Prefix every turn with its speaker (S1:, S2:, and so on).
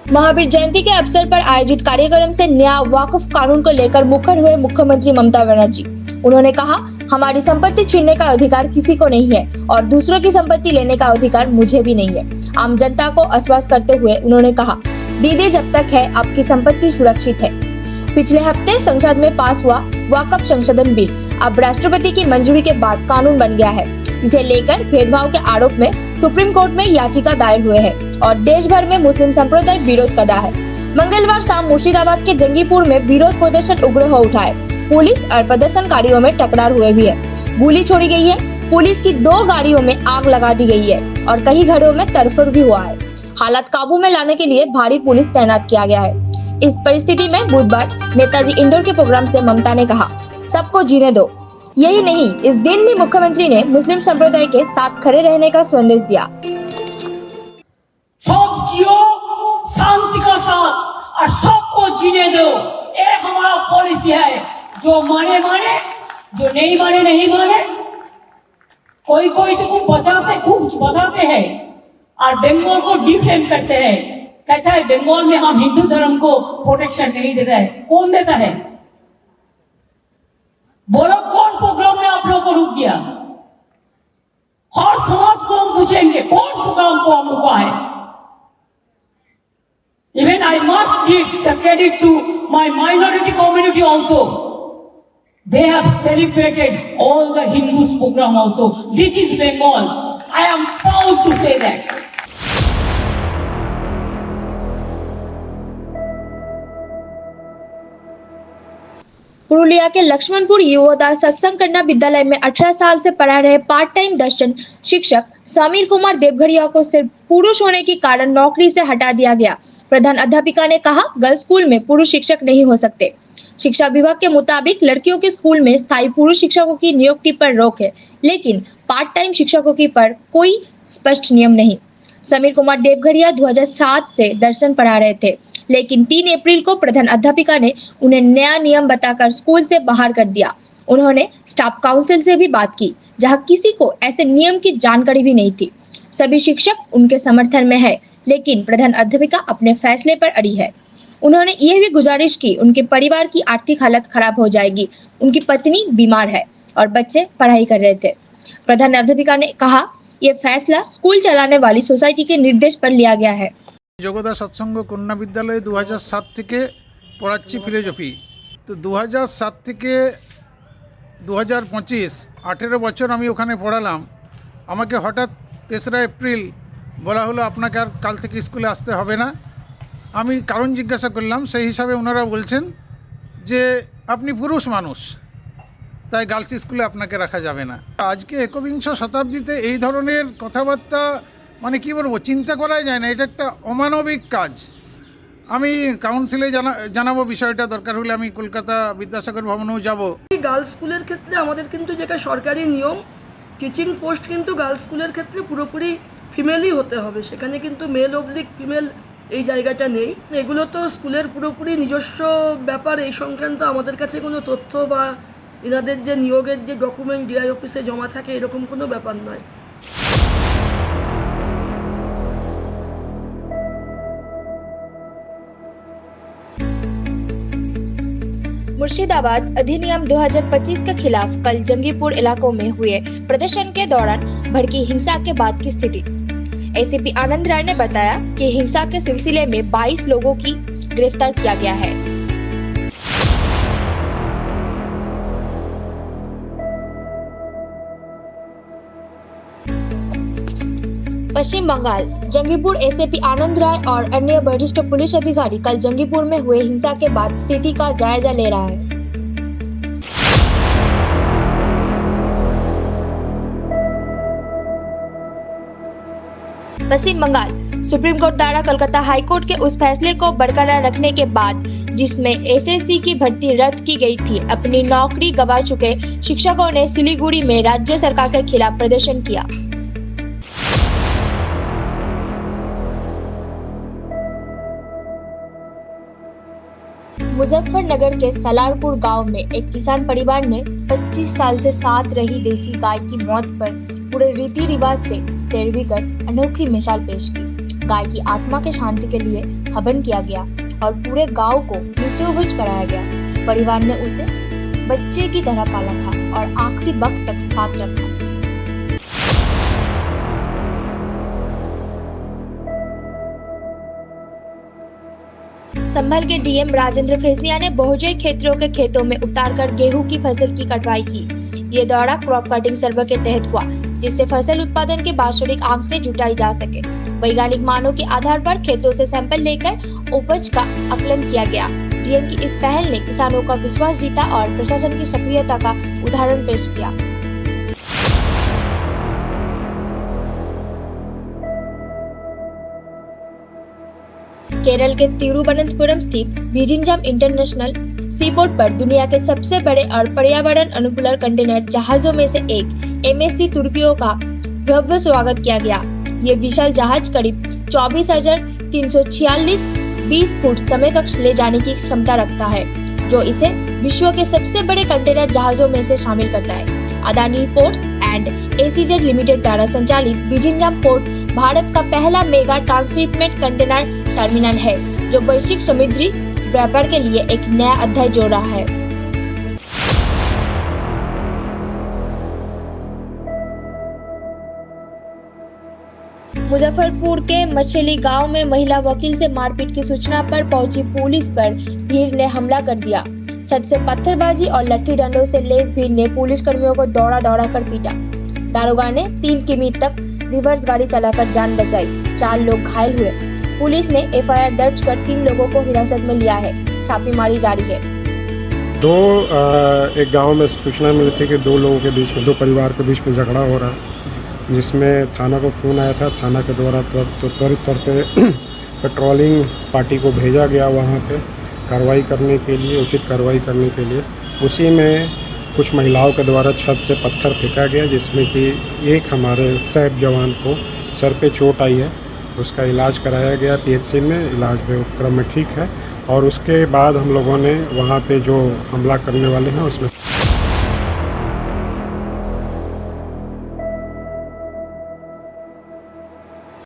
S1: महावीर जयंती के अवसर पर आयोजित कार्यक्रम से नया वाकफ कानून को लेकर मुखर हुए मुख्यमंत्री ममता बनर्जी। उन्होंने कहा, हमारी संपत्ति छीनने का अधिकार किसी को नहीं है और दूसरों की संपत्ति लेने का अधिकार मुझे भी नहीं है। आम जनता को आश्वस्त करते हुए उन्होंने कहा, दीदी जब तक है आपकी संपत्ति सुरक्षित है। पिछले हफ्ते संसद में पास हुआ वाकफ संशोधन बिल अब राष्ट्रपति की मंजूरी के बाद कानून बन गया है। इसे लेकर भेदभाव के आरोप में सुप्रीम कोर्ट में याचिका दायर हुए हैं और देश भर में मुस्लिम संप्रदाय विरोध कर रहा है। मंगलवार शाम मुर्शिदाबाद के जंगीपुर में विरोध प्रदर्शन उग्र हो उठा है। पुलिस और प्रदर्शनकारियों में टकरार हुए भी है। गोली छोड़ी गई है। पुलिस की 2 गाड़ियों में आग लगा दी गई है और कई घरों में तड़फड़ भी हुआ है। हालात काबू में लाने के लिए भारी पुलिस तैनात किया गया है। इस परिस्थिति में बुधवार नेताजी इंडोर के प्रोग्राम से ममता ने कहा, सबको जीने दो। यही नहीं, इस दिन भी मुख्यमंत्री ने मुस्लिम संप्रदाय के साथ खड़े रहने का संदेश दिया।
S2: सब जियो शांति का साथ और सबको जीने दो, ये हमारा पॉलिसी है। जो माने माने, जो नहीं माने नहीं माने। कोई कोई तो कुछ बताते हैं और बंगाल को डिफेम करते हैं। कहता है बंगाल में हम हिंदू धर्म को प्रोटेक्शन नहीं देता है। कौन देता है? बोलो, कौन प्रोग्राम में आप लोगों को रुक गया? हर समाज को हम पूछेंगे कौन प्रोग्राम को हम रुका है। Even I must give the credit to my minority community also. They have celebrated all the Hindus program also. This is Bengal. I am proud to say that.
S1: Purulia के लक्ष्मणपुर युवदास सत्संग कन्या विद्यालय में 18 साल से पढ़ा रहे पार्ट टाइम दर्शन शिक्षक समीर कुमार देवघरिया को सिर्फ पुरुष होने के कारण नौकरी से हटा दिया गया। प्रधान अध्यापिका ने कहा, गर्ल्स स्कूल में पुरुष शिक्षक नहीं हो सकते। शिक्षा विभाग के मुताबिक लड़कियों के स्कूल में स्थायी पुरुष शिक्षकों की नियुक्ति पर रोक है, लेकिन पार्ट टाइम शिक्षकों की पर कोई स्पष्ट नियम नहीं। समीर कुमार देवघरिया 2007 से दर्शन पढ़ा रहे थे, लेकिन 3 अप्रैल को प्रधान अध्यापिका ने उन्हें नया नियम बताकर स्कूल से बाहर कर दिया। उन्होंने स्टाफ काउंसिल से भी बात की, जहां किसी को ऐसे नियम की जानकारी भी नहीं थी। सभी शिक्षक उनके समर्थन में है, लेकिन प्रधान अध्यापिका अपने फैसले पर अड़ी है। उन्होंने यह भी गुजारिश की, उनके परिवार की आर्थिक हालत खराब हो जाएगी। उनकी पत्नी बीमार है और बच्चे पढ़ाई कर रहे थे। प्रधान अध्यापिका ने कहा, यह फैसला स्कूल चलाने वाली सोसाइटी के निर्देश पर लिया गया है।
S3: যোগদা সৎসঙ্গ কন্যা বিদ্যালয়ে 2007 থেকে পড়াচ্ছি ফিলোসফি। তো 2007 থেকে 2025 18 বছর আমি ওখানে পড়ালাম। আমাকে হঠাৎ 3রা এপ্রিল বলা হলো, আপনাকে আর কাল থেকে স্কুলে আসতে হবে না। আমি কারণ জিজ্ঞাসা করলাম, সেই হিসাবে ওনারা বলছেন যে আপনি পুরুষ মানুষ, তাই গার্লস স্কুলে আপনাকে রাখা যাবে না। আজকে একবিংশ শতাব্দীতে এই ধরনের কথাবার্তা মানে কি বলবো, চিন্তা করাই যায় না। এটা একটা অমানবিক কাজ। আমি কাউন্সিলে জানাবো বিষয়টা, দরকার হলে আমি কলকাতা বিদ্যাসাগর ভবনেও যাব।
S4: গার্লস স্কুলের ক্ষেত্রে আমাদের কিন্তু যেটা সরকারি নিয়ম, টিচিং পোস্ট কিন্তু গার্লস স্কুলের ক্ষেত্রে পুরোপুরি ফিমেলই হতে হবে। সেখানে কিন্তু মেল অবলিক ফিমেল এই জায়গাটা নেই। এগুলো তো স্কুলের পুরোপুরি নিজস্ব ব্যাপার। এই সংক্রান্ত আমাদের কাছে কোনো তথ্য বা এনাদের যে নিয়োগের যে ডকুমেন্ট ডিআই অফিসে জমা থাকে এরকম কোনো ব্যাপার নয়।
S1: मुर्शिदाबाद अधिनियम 2025 के खिलाफ कल जंगीपुर इलाकों में हुए प्रदर्शन के दौरान भड़की हिंसा के बाद की स्थिति। एसीपी आनंद राय ने बताया कि हिंसा के सिलसिले में 22 लोगों की गिरफ्तार किया गया है। पश्चिम बंगाल जंगीपुर एसीपी आनंद राय और अन्य वरिष्ठ पुलिस अधिकारी कल जंगीपुर में हुए हिंसा के बाद स्थिति का जायजा ले रहा है। पश्चिम बंगाल सुप्रीम कोर्ट द्वारा कोलकाता हाई कोर्ट के उस फैसले को बरकरार रखने के बाद जिसमें एसएससी की भर्ती रद्द की गई थी, अपनी नौकरी गंवा चुके शिक्षकों ने सिलीगुड़ी में राज्य सरकार के खिलाफ प्रदर्शन किया। मुजफ्फरनगर के सलारपुर गांव में एक किसान परिवार ने 25 साल से साथ रही देसी गाय की मौत पर पूरे रीति रिवाज से पैरवी कर अनोखी मिसाल पेश की। गाय की आत्मा के शांति के लिए हवन किया गया और पूरे गांव को मृत्युभोज कराया गया। परिवार ने उसे बच्चे की तरह पाला था और आखिरी वक्त तक साथ रखा। संभल के डीएम राजेंद्र फेसलिया ने बहुजय क्षेत्रों के खेतों में उतारकर गेहूं की फसल की कटवाई की। ये दौरा क्रॉप कटिंग सर्वे के तहत हुआ, जिससे फसल उत्पादन के वास्तविक आंकड़े जुटाई जा सके। वैज्ञानिक मानों के आधार पर खेतों से सैंपल लेकर उपज का आकलन किया गया। डीएम की इस पहल ने किसानों का विश्वास जीता और प्रशासन की सक्रियता का उदाहरण पेश किया। केरल के तिरुवनंतपुरम स्थित विजिंजम इंटरनेशनल सीपोर्ट पर दुनिया के सबसे बड़े और पर्यावरण अनुकूल कंटेनर जहाजों में से एक एमएससी तुर्कियों का भव्य स्वागत किया गया। ये विशाल जहाज करीब 24,346 20 फुट समय कक्ष ले जाने की क्षमता रखता है, जो इसे विश्व के सबसे बड़े कंटेनर जहाजों में से शामिल करता है। Adani ports and ACZ limited द्वारा संचालित विजिंजम पोर्ट भारत का पहला मेगा ट्रांसशिपमेंट कंटेनर टर्मिनल है, जो वैश्विक समुद्री व्यापार के लिए एक नया अध्याय जोड़ रहा है। मुजफ्फरपुर के मछली गांव में महिला वकील से मारपीट की सूचना पर पहुंची पुलिस पर भीड़ ने हमला कर दिया। छत से पत्थरबाजी और लट्ठी डंडों से लैस भीड़ ने पुलिस कर्मियों को दौड़ा कर पीटा। दारोगा ने 3 किमी तक रिवर्स गाड़ी चलाकर जान बचाई। 4 लोग घायल हुए। पुलिस ने एफआईआर दर्ज कर 3 लोगों को हिरासत में लिया है। छापेमारी जारी है।
S5: एक गांव में सूचना मिली थी कि 2 लोगों के बीच में, 2 परिवार के बीच में झगड़ा हो रहा है, जिसमें थाना को फ़ोन आया था। थाना के द्वारा त्वरित तौर पे पेट्रोलिंग पार्टी को भेजा गया वहां पे कार्रवाई करने के लिए, उचित कार्रवाई करने के लिए। उसी में कुछ महिलाओं के द्वारा छत से पत्थर फेंका गया, जिसमें कि एक हमारे सैप जवान को सर पे चोट आई है। उसका इलाज कराया गया पीएचसी में, इलाज में क्रम में ठीक है। और उसके बाद हम लोगों ने वहाँ पे जो हमला करने वाले हैं उसमें